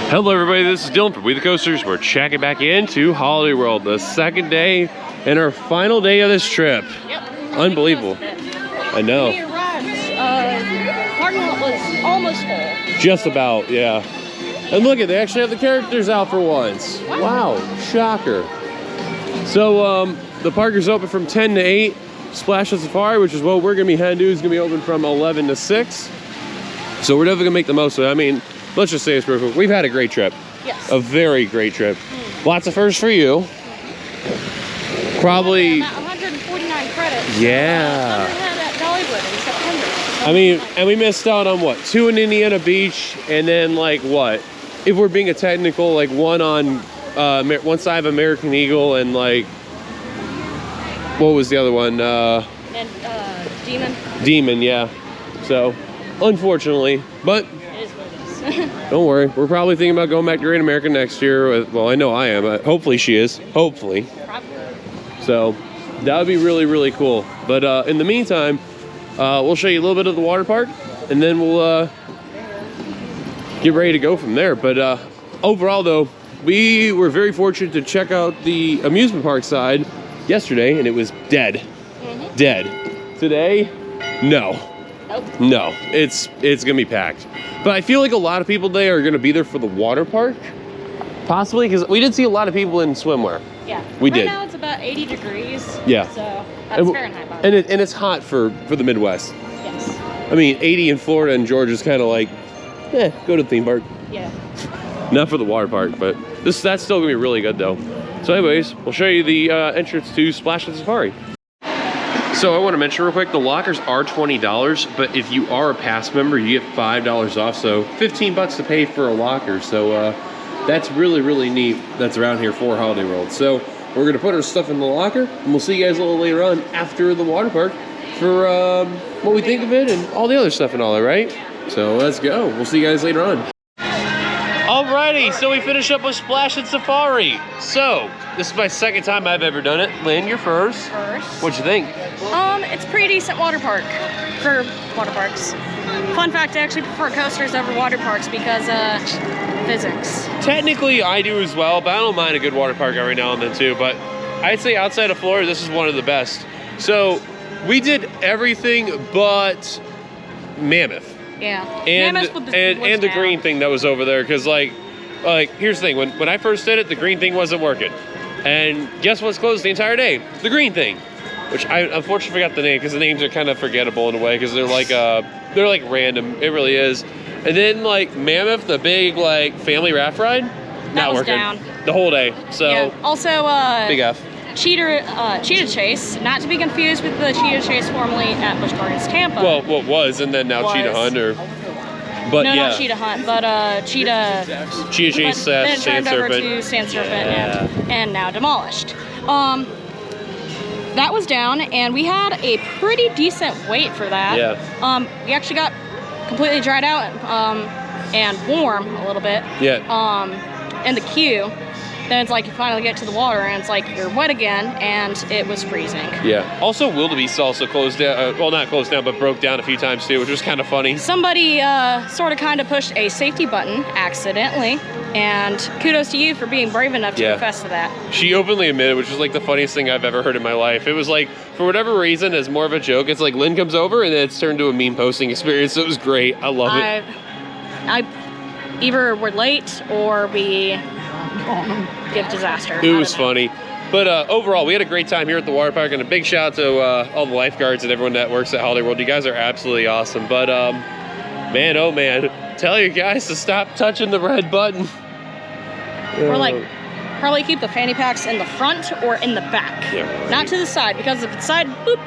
Hello everybody, this is Dylan from WeTheCoasters. We're checking back into Holiday World, the second day and our final day of this trip. Yep. Unbelievable. I know. We arrived, parking lot was almost full. Just about, yeah. And look at, they actually have the characters out for once. Wow, shocker. So the park is open from 10 to 8. Splashin Safari, which is what we're gonna be heading to, is gonna be open from 11 to 6. So we're definitely gonna make the most of it. I mean, let's just say this real quick. We've had a great trip. Yes. A very great trip. Lots of firsts for you. Probably. 149 credits. Yeah. We had at Dollywood in September. I mean, and we missed out on what? 2 in Indiana Beach, and then like what? If we're being a technical, like one on one side of American Eagle, and like what was the other one? Demon. Demon, yeah. So, unfortunately, but. It is what it is. Don't worry, we're probably thinking about going back to Great America next year. Well, I know I am. Hopefully she is. Hopefully. Probably. So that would be really, really cool. But in the meantime, we'll show you a little bit of the water park, and then we'll get ready to go from there. But overall, though, we were very fortunate to check out the amusement park side yesterday, and it was dead. Dead. Today, no. Nope. No, it's gonna be packed. But I feel like a lot of people today are gonna be there for the water park, possibly, because we did see a lot of people in swimwear. Yeah. We right did. Now it's about 80 degrees. Yeah. So that's Fahrenheit. By And it's hot for the Midwest. Yes. I mean, 80 in Florida and Georgia's kind of like, go to the theme park. Yeah. Not for the water park, but that's still gonna be really good though. So anyways, we'll show you the entrance to Splashin Safari. So I want to mention real quick, the lockers are $20, but if you are a pass member, you get $5 off, so 15 bucks to pay for a locker. So that's really, really neat. That's around here for Holiday World. So we're gonna put our stuff in the locker, and we'll see you guys a little later on after the water park for what we think of it and all the other stuff and all that, right? So let's go. We'll see you guys later on. Alrighty, so we finished up with Splashin Safari. So this is my second time I've ever done it. Lynn, you're first. What'd you think? It's a pretty decent water park for water parks. Fun fact, I actually prefer coasters over water parks because physics. Technically, I do as well, but I don't mind a good water park every now and then too. But I'd say outside of Florida, this is one of the best. So we did everything but Mammoth. Yeah. And Mammoth was and the down. green thing that was over there, because like here's the thing, when I first did it, the green thing wasn't working. And guess what's closed the entire day? The green thing. Which I unfortunately forgot the name, because the names are kind of forgettable in a way, because they're like random. It really is. And then like Mammoth, the big like family raft ride, not was working down. the whole day. So yeah. Also, big F. Cheetah Chase, not to be confused with the Cheetah Chase formerly at Busch Gardens, Tampa. Well, what was, and then now Cheetah Hunt, but no, yeah. not Cheetah Hunt, but Cheetah Chase, then it Sand turned over Serpent. to Sand Serpent, Yeah. and now demolished. That was down, and we had a pretty decent wait for that. Yeah. We actually got completely dried out and warm a little bit. Yeah. In the queue. Then it's like you finally get to the water, and it's like you're wet again, and it was freezing. Yeah. Also, Wildebeest also closed down. Well, not closed down, but broke down a few times too, which was kind of funny. Somebody sort of kind of pushed a safety button accidentally, and kudos to you for being brave enough to confess to that. She openly admitted, which is like the funniest thing I've ever heard in my life. It was like, for whatever reason, as more of a joke, it's like Lynn comes over, and then it's turned to a meme posting experience. So it was great. I love it. I either we're late or we give disaster. It was funny. But overall, we had a great time here at the water park, and a big shout out to all the lifeguards and everyone that works at Holiday World. You guys are absolutely awesome. But man, oh man, tell your guys to stop touching the red button. Or like, probably keep the fanny packs in the front or in the back. Yeah, right. Not to the side, because if it's side, boop.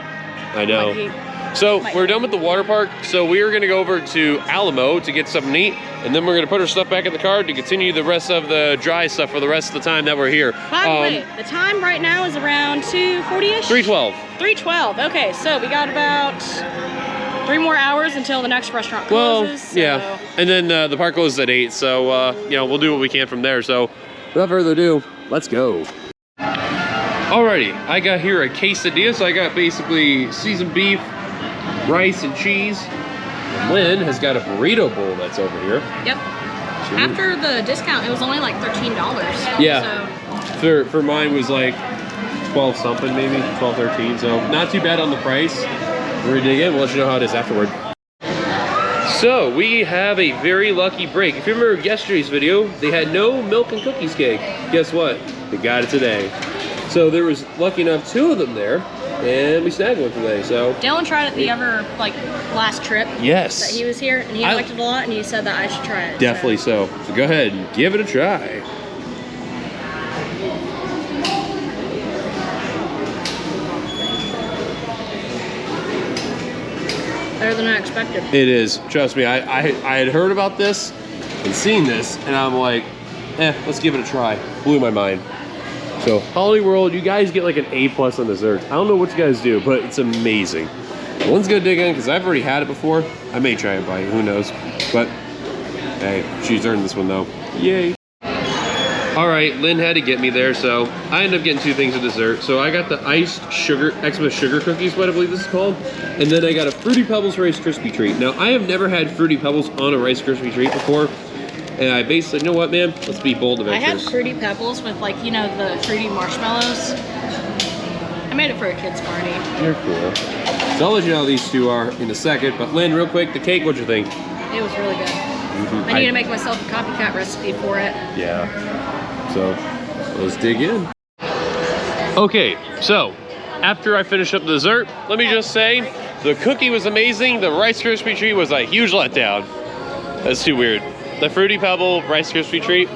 I know. So we're done with the water park, so we are gonna go over to Alamo to get something to eat, and then we're gonna put our stuff back in the car to continue the rest of the dry stuff for the rest of the time that we're here. By the way, the time right now is around 2:40-ish? 3:12. 3:12, okay, so we got about 3 more hours until the next restaurant closes. Well, yeah, and then the park closes at 8, so you know, we'll do what we can from there. So without further ado, let's go. Alrighty, I got here a quesadilla, so I got basically seasoned beef, rice and cheese. Lynn has got a burrito bowl that's over here. Yep. After the discount, it was only like $13. Yeah. For mine was like 12 something, maybe 12, 13. So not too bad on the price. We're gonna dig in. We'll let you know how it is afterward. So we have a very lucky break. If you remember yesterday's video, they had no milk and cookies cake. Guess what? They got it today. So there was, lucky enough, 2 of them there, and we snagged one today. So Dillon tried it the last trip. Yes. That he was here, and he liked it a lot, and he said that I should try it. Definitely so. So go ahead and give it a try. Better than I expected. It is. Trust me, I had heard about this and seen this, and I'm like, let's give it a try. Blew my mind. So, Holiday World, you guys get like an A+ on dessert. I don't know what you guys do, but it's amazing. One's gonna dig in because I've already had it before. I may try it by, who knows. But, hey, she's earned this one though. Yay. All right, Lynn had to get me there, so I ended up getting 2 things of dessert. So I got the iced sugar, Xmas sugar cookies, what I believe this is called. And then I got a Fruity Pebbles Rice Krispie treat. Now, I have never had Fruity Pebbles on a Rice Krispie treat before. And I basically, you know what, man? Let's be bold adventurous. I had Fruity Pebbles with, like, you know, the fruity marshmallows. I made it for a kid's party. You're cool. So I'll let you know how these 2 are in a second. But Lynn, real quick, the cake, what'd you think? It was really good. I need to make myself a copycat recipe for it. Yeah. So let's dig in. Okay, so after I finish up the dessert, let me just say the cookie was amazing. The Rice Krispie treat was a huge letdown. That's too weird. The Fruity Pebble Rice Krispie treat,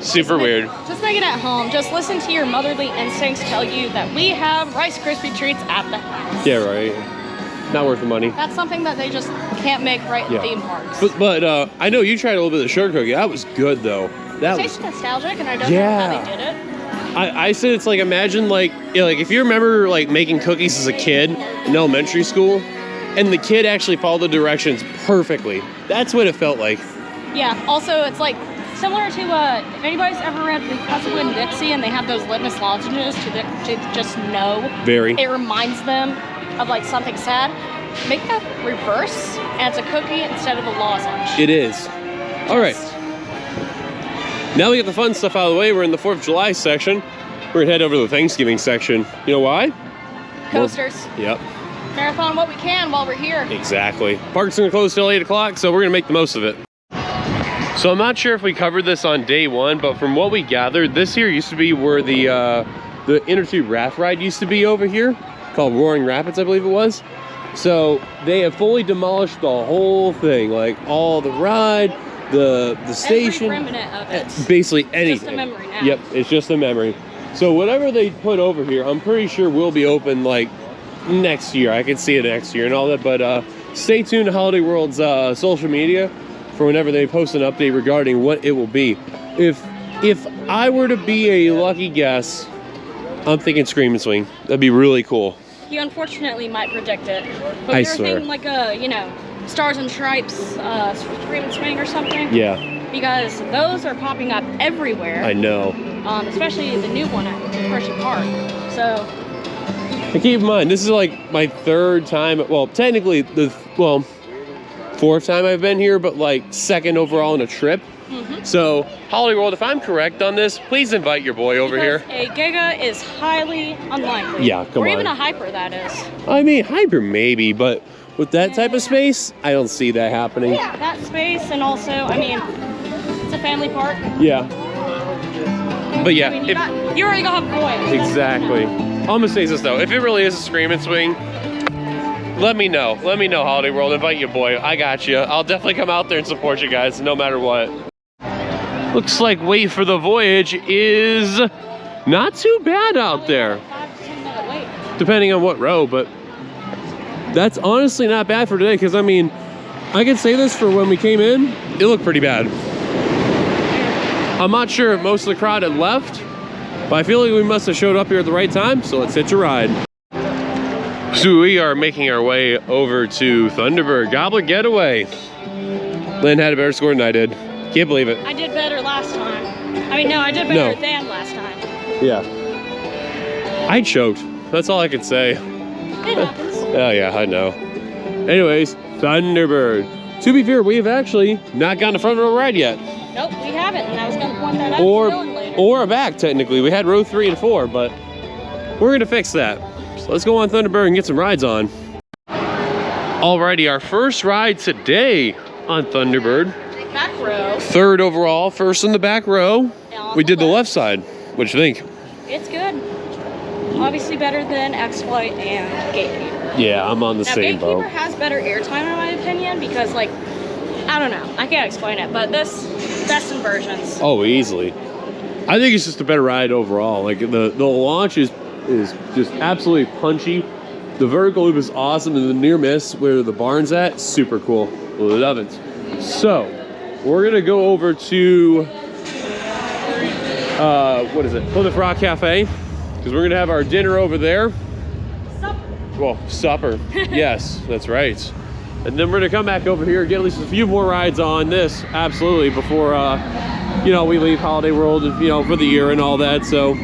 super weird. Just make it at home. Just listen to your motherly instincts tell you that we have Rice Krispie treats at the house. Yeah, right. Not worth the money. That's something that they just can't make right in theme parks. But I know you tried a little bit of the sugar cookie. That was good though. That It tastes nostalgic, and I don't know how they did it. I said it's like, imagine like if you remember like making cookies as a kid in elementary school, and the kid actually followed the directions perfectly. That's what it felt like. Yeah. Also, it's like similar to if anybody's ever read the Puzzle and Dixie, and they have those litmus lozenges to just know. Very. It reminds them of like something sad. Make that reverse, and it's a cookie instead of a lozenge. It is. All right. Now we get the fun stuff out of the way. We're in the 4th of July section. We're gonna head over to the Thanksgiving section. You know why? Coasters. Yep. Marathon what we can while we're here. Exactly. Park's gonna close till 8 o'clock, so we're gonna make the most of it. So I'm not sure if we covered this on day 1, but from what we gathered, this here used to be where the inner tube raft ride used to be over here, called Roaring Rapids, I believe it was. So they have fully demolished the whole thing, like all the ride, the station, every remnant of it. Basically anything. It's just a memory now. Yep, it's just a memory. So whatever they put over here, I'm pretty sure will be open like next year. I can see it next year and all that, but stay tuned to Holiday World's social media for whenever they post an update regarding what it will be. If I were to be a lucky guess, I'm thinking Scream and Swing. That'd be really cool. You unfortunately might predict it. But I you're swear. thinking like a, you know, Stars and Stripes, Scream and Swing or something. Yeah. Because those are popping up everywhere. I know. Especially the new one at Hershey Park. So. And keep in mind, this is like my 3rd time. Well, technically, 4th time I've been here, but like 2nd overall in a trip. So, Holiday World, if I'm correct on this, please invite your boy over here. A Giga is highly unlikely. Yeah, come on. Or even a Hyper, that is. I mean, Hyper maybe, but with that type of space, I don't see that happening. Yeah, that space, and also, I mean, it's a family park. Yeah. But yeah. I mean, you already gonna have boys. Exactly. I'm gonna say this though, if it really is a Scream and Swing, let me know. Let me know, Holiday World. Invite your boy. I got you. I'll definitely come out there and support you guys, no matter what. Looks like wait for the Voyage is not too bad out there. 5 to 10 minute wait. Depending on what row, but that's honestly not bad for today, because I mean, I can say this for when we came in, it looked pretty bad. I'm not sure if most of the crowd had left, but I feel like we must have showed up here at the right time, so let's hitch a ride. So we are making our way over to Thunderbird Gobbler Getaway. Lynn had a better score than I did. Can't believe it. I did better last time. I mean, no, I did better than last time. Yeah. I choked. That's all I could say. It happens. Oh yeah, I know. Anyways, Thunderbird. To be fair, we have actually not gotten a front row ride yet. Nope, we haven't, and I was going to point that out to Dillon later. Or back, technically. We had row 3 and 4, but we're going to fix that. So let's go on Thunderbird and get some rides on. Alrighty, our first ride today on Thunderbird. Back row. 3rd overall, first in the back row. We did the left side. What'd you think? It's good. Obviously better than X-Flight and Gatekeeper. Yeah, I'm on the same boat. Gatekeeper has better airtime in my opinion because, like, I don't know. I can't explain it, but this, best inversions. Oh, easily. I think it's just a better ride overall. Like, the launch is just absolutely punchy. The vertical loop is awesome, and the near miss where the barn's at, super cool. Love it. So, we're gonna go over to what is it? Plymouth Rock Cafe, because we're gonna have our dinner over there. Supper. Well, supper. Yes, that's right. And then we're gonna come back over here, get at least a few more rides on this, absolutely, before you know, we leave Holiday World, you know, for the year and all that. So,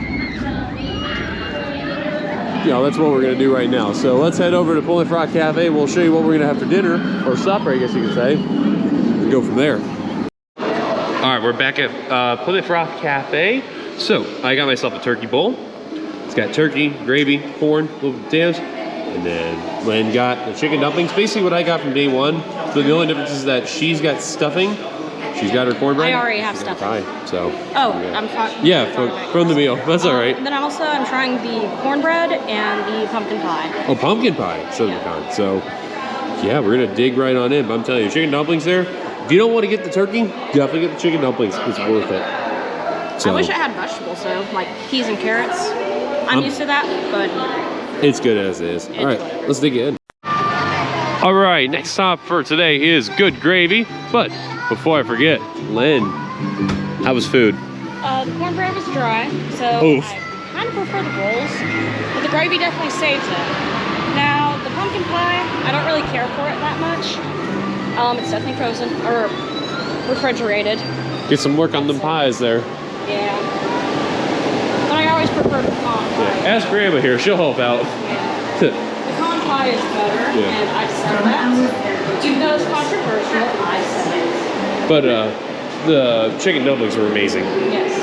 you know, that's what we're gonna do right now. So let's head over to Plymouth Rock Cafe. We'll show you what we're gonna have for dinner, or supper, I guess you could say, and go from there. All right, we're back at Plymouth Rock Cafe. So I got myself a turkey bowl. It's got turkey, gravy, corn, little potatoes, and then Lynn got the chicken dumplings. Basically what I got from day one. So the only difference is that she's got stuffing. She's got her cornbread. I already have stuffing. So. Oh, yeah. I'm fine. Yeah, from the meal. That's all right. Then I'm trying the cornbread and the pumpkin pie. Oh, pumpkin pie. So Yeah. So, yeah, we're gonna dig right on in. But I'm telling you, chicken dumplings there. If you don't want to get the turkey, definitely get the chicken dumplings. It's worth it. So, I wish I had vegetables though, like peas and carrots. I'm used to that, but it's good as is. All right, let's dig in. All right, next stop for today is Good Gravy. But before I forget, Lynn, how was food? The cornbread was dry, so Oof. I kind of prefer the rolls, but the gravy definitely saves it. Now, the pumpkin pie, I don't really care for it that much. It's definitely frozen, or refrigerated. Get some work on them pies there. Yeah. But I always prefer the pecan pie. Yeah. Ask Grandma here, she'll help out. Yeah. Pecan pie is better, Yeah. and I said that. Even though it's controversial, I said it. But the chicken dumplings were amazing. Yes.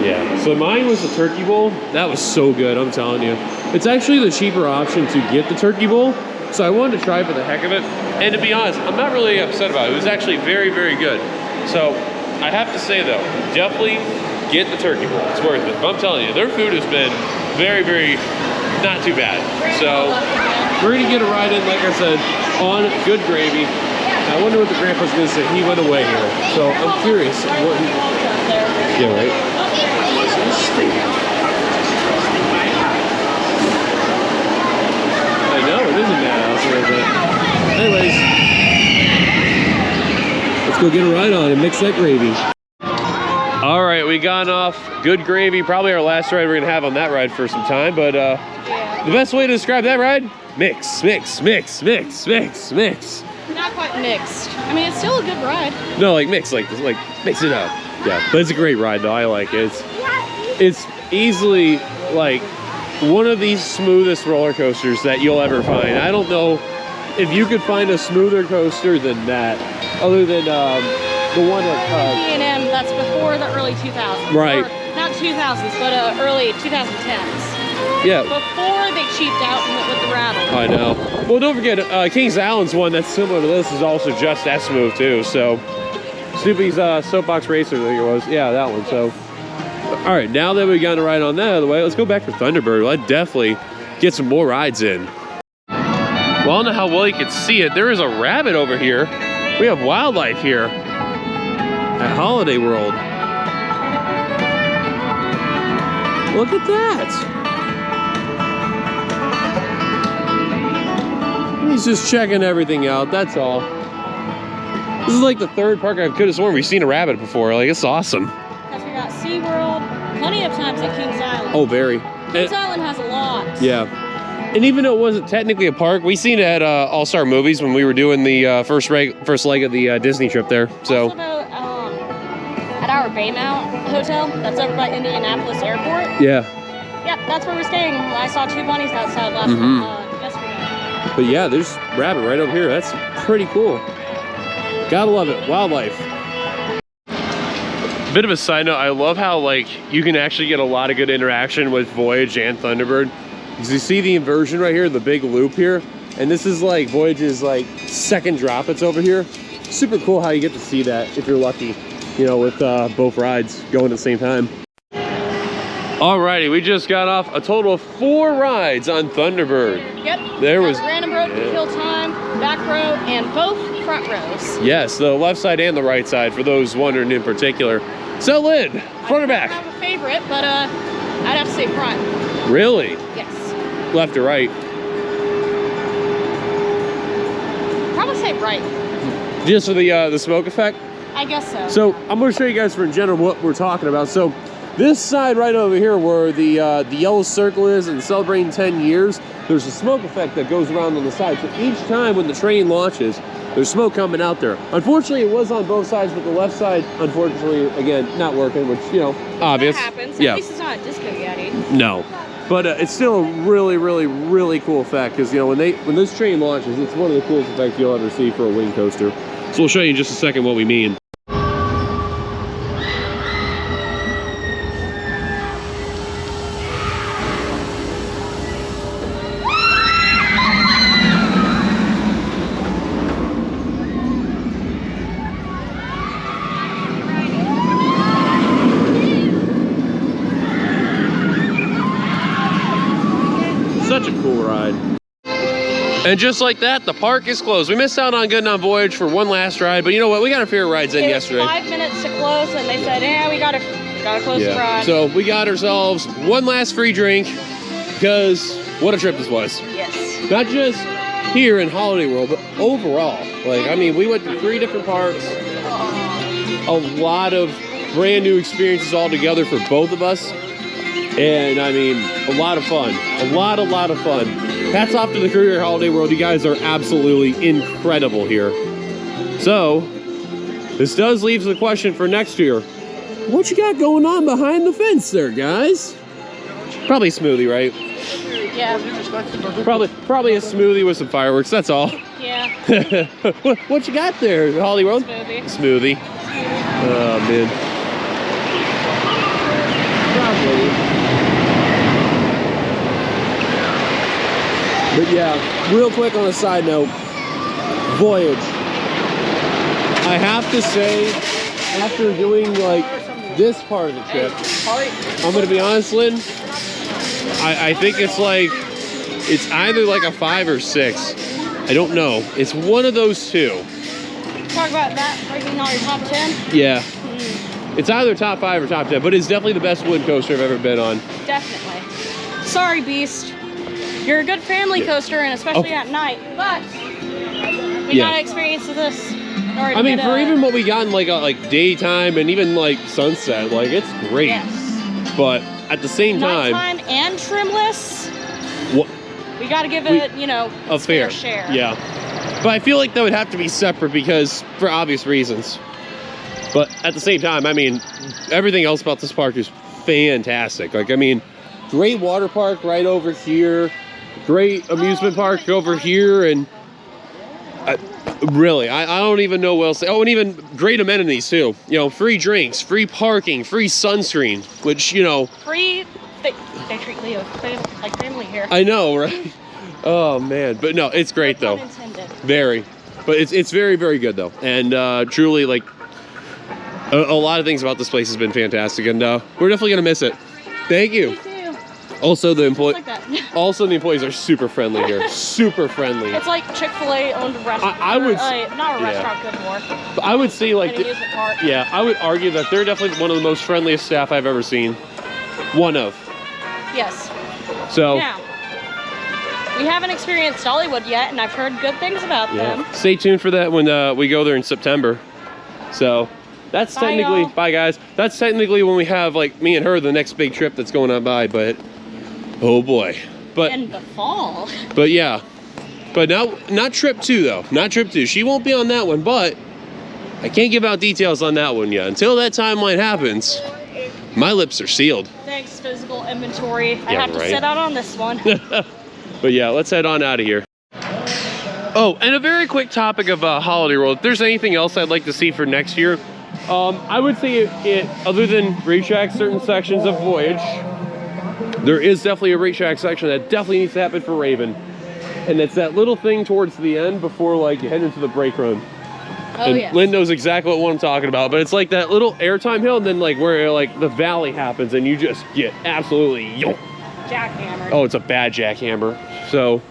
Yeah, so mine was the turkey bowl. That was so good, I'm telling you. It's actually the cheaper option to get the turkey bowl, so I wanted to try it for the heck of it. And to be honest, I'm not really upset about it. It was actually very, very good. So I have to say though, definitely get the turkey bowl. It's worth it. But I'm telling you, their food has been very, very not too bad. So we're gonna get a ride in, like I said, on Good Gravy. I wonder what the grandpa's gonna say. He went away here, so I'm curious. What yeah, right. I know it is a madhouse a little bit. Anyways, let's go get a ride on and mix that gravy. All right, we got off Good Gravy. Probably our last ride we're gonna have on that ride for some time, but the best way to describe that ride: mix, mix, mix, mix, mix, mix. Not quite mixed. I mean, it's still a good ride. No, like mix it up. Yeah, but it's a great ride though. I like it. It's easily like one of the smoothest roller coasters that you'll ever find. I don't know if you could find a smoother coaster than that, other than the one at D&M, that's before the early 2000s. Right. Or, not 2000s, but early 2010s. Yeah. Before they cheaped out and went with the rattle. I know. Well, don't forget, Kings Island's one that's similar to this is also just as smooth too. So, Snoopy's Soapbox Racer, I think it was. Yeah, that one. So, all right, now that we got a ride on that out of the way, let's go back for Thunderbird. Let's definitely get some more rides in. Well, I don't know how well you can see it. There is a rabbit over here. We have wildlife here at Holiday World. Look at that. He's just checking everything out, that's all. This is like the third park I could have sworn we've seen a rabbit before. Like, it's awesome. Because we got SeaWorld, plenty of times at Kings Island. Oh, very. Kings Island has a lot. Yeah. And even though it wasn't technically a park, we seen it at All-Star Movies when we were doing the first leg of the Disney trip there. So. Also, at our Baymount Hotel, that's over by Indianapolis Airport. Yeah. Yep, that's where we're staying. I saw 2 bunnies outside yesterday. But yeah, there's rabbit right over here. That's pretty cool. Gotta love it. Wildlife. Bit of a side note, I love how like you can actually get a lot of good interaction with Voyage and Thunderbird. Because you see the inversion right here, the big loop here, and this is like Voyage's like second drop it's over here. Super cool how you get to see that if you're lucky, you know, with both rides going at the same time. Alrighty, we just got off a total of 4 rides on Thunderbird. Yep. There was random road to kill time, back row, and both front rows. Yes, the left side and the right side for those wondering in particular. So Lynn, front or back? I don't have a favorite, but I'd have to say front. Really? Yes. Left or right? Probably say right. Just for the smoke effect? I guess so. So I'm going to show you guys for in general what we're talking about. So this side right over here where the yellow circle is and celebrating 10 years, there's a smoke effect that goes around on the side. So each time when the train launches, there's smoke coming out there. Unfortunately, it was on both sides, but the left side, unfortunately, again, not working, which, you know, obvious. That happens. Yeah. At least it's not a disco yeti. No. But it's still a really, really, really cool effect because, you know, when this train launches, it's one of the coolest effects you'll ever see for a wing coaster. So we'll show you in just a second what we mean. Such a cool ride. And just like that, the park is closed. We missed out on getting on Voyage for one last ride, but you know what? We got our favorite rides in yesterday. 5 minutes to close, and they said, yeah, we gotta close the ride. So we got ourselves one last free drink because what a trip this was. Yes. Not just here in Holiday World, but overall. Like, I mean, we went to 3 different parks. A lot of brand new experiences all together for both of us. And I mean, a lot of fun. A lot of fun. Hats off to the crew here at Holiday World. You guys are absolutely incredible here. So, this does leave the question for next year. What you got going on behind the fence there, guys? Probably a smoothie, right? Yeah. Probably a smoothie with some fireworks, that's all. Yeah. What you got there, Holiday World? Smoothie. Oh, man. Probably. But yeah, real quick on a side note, Voyage. I have to say, after doing like this part of the trip, I'm gonna be honest, Lynn, I think it's like, it's either like a 5 or 6. I don't know. It's one of those two. Talk about that breaking all your top 10? Yeah. It's either top 5 or top 10, but it's definitely the best wood coaster I've ever been on. Definitely. Sorry, Beast. You're a good family coaster, and especially at night, but we gotta experience this. I mean, for even what we got in like daytime and even like sunset, like it's great. Yes. But at the same time, nighttime and trimless, we gotta give it, you know, a fair share. Yeah. But I feel like that would have to be separate because for obvious reasons. But at the same time, I mean, everything else about this park is fantastic. Like, I mean, great water park right over here. Great amusement park over here, and really, I don't even know what else. Oh, and even great amenities too. You know, free drinks, free parking, free sunscreen, which, you know, free. They treat Leo like family here. I know, right? Oh man, but no, it's great though. Very, but it's very, very good though, and truly, like a lot of things about this place has been fantastic, and we're definitely gonna miss it. Thank you. Also, the employees are super friendly here. Super friendly. It's like Chick-fil-A owned restaurant. I would not a restaurant, good more. But I would say like amusement park. Yeah, I would argue that they're definitely one of the most friendliest staff I've ever seen. One of. Yes. So. Now, we haven't experienced Dollywood yet, and I've heard good things about them. Stay tuned for that when we go there in September. So. That's technically, bye guys. That's technically when we have like me and her the next big trip that's going on by, but oh boy. But in the fall. But yeah. But not trip 2 though. Not trip 2. She won't be on that one, but I can't give out details on that one yet. Until that timeline happens, my lips are sealed. Thanks, physical inventory. I have to sit out on this one. But yeah, let's head on out of here. Oh, and a very quick topic of Holiday World. If there's anything else I'd like to see for next year, I would say it other than racetrack certain sections of Voyage, there is definitely a racetrack section that definitely needs to happen for Raven. And it's that little thing towards the end before like you head into the brake run. Oh, and yes. Lynn knows exactly what I'm talking about, but it's like that little airtime hill and then like where like the valley happens and you just get absolutely Jackhammered. Oh, it's a bad jackhammer. So,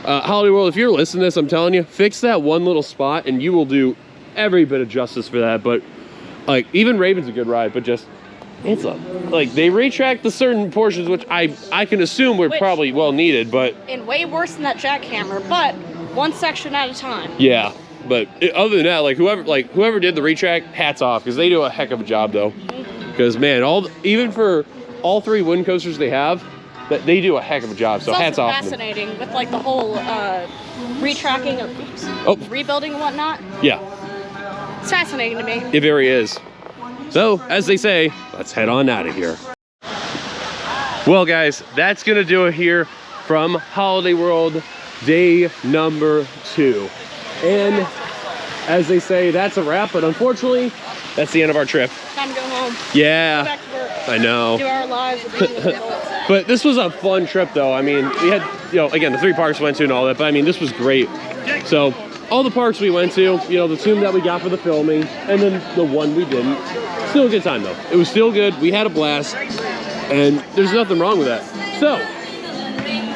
Holiday World, if you're listening to this, I'm telling you, fix that one little spot and you will do every bit of justice for that. But like even Raven's a good ride, but just it's a like they retract the certain portions which I can assume were probably well needed, but and way worse than that jackhammer, but one section at a time. Yeah, but other than that, like whoever did the retract, hats off because they do a heck of a job though. Because man, even for all 3 wind coasters they have, that they do a heck of a job. So it's hats off. It's fascinating with like the whole retracking of rebuilding and whatnot. Yeah, it's fascinating to me. it very is. So, as they say, let's head on out of here. Well, guys, that's going to do it here from Holiday World day number 2. And as they say, that's a wrap. But unfortunately, that's the end of our trip. Time to go home. Yeah, Go back to work. I know. Do our lives of being in the middle of that. But this was a fun trip, though. I mean, we had, again, the 3 parks we went to and all that. But I mean, this was great. So, all the parks we went to, the 2 that we got for the filming, and then the 1 we didn't. Still a good time though. It was still good. We had a blast, and there's nothing wrong with that. So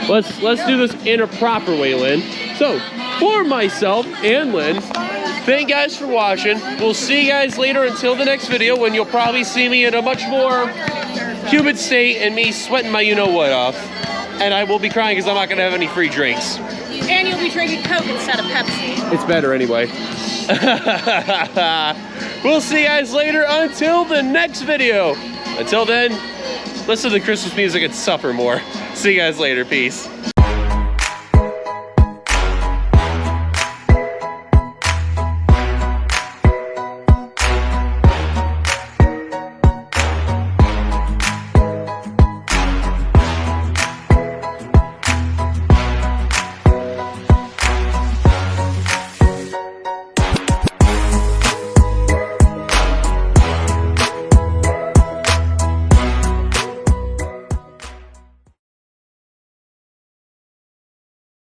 let's do this in a proper way, Lynn. So for myself and Lynn, thank you guys for watching. We'll see you guys later until the next video when you'll probably see me in a much more humid state and me sweating my you-know-what off. And I will be crying because I'm not gonna have any free drinks. And you'll be drinking Coke instead of Pepsi. It's better anyway. We'll see you guys later until the next video. Until then, listen to the Christmas music and suffer more. See you guys later. Peace.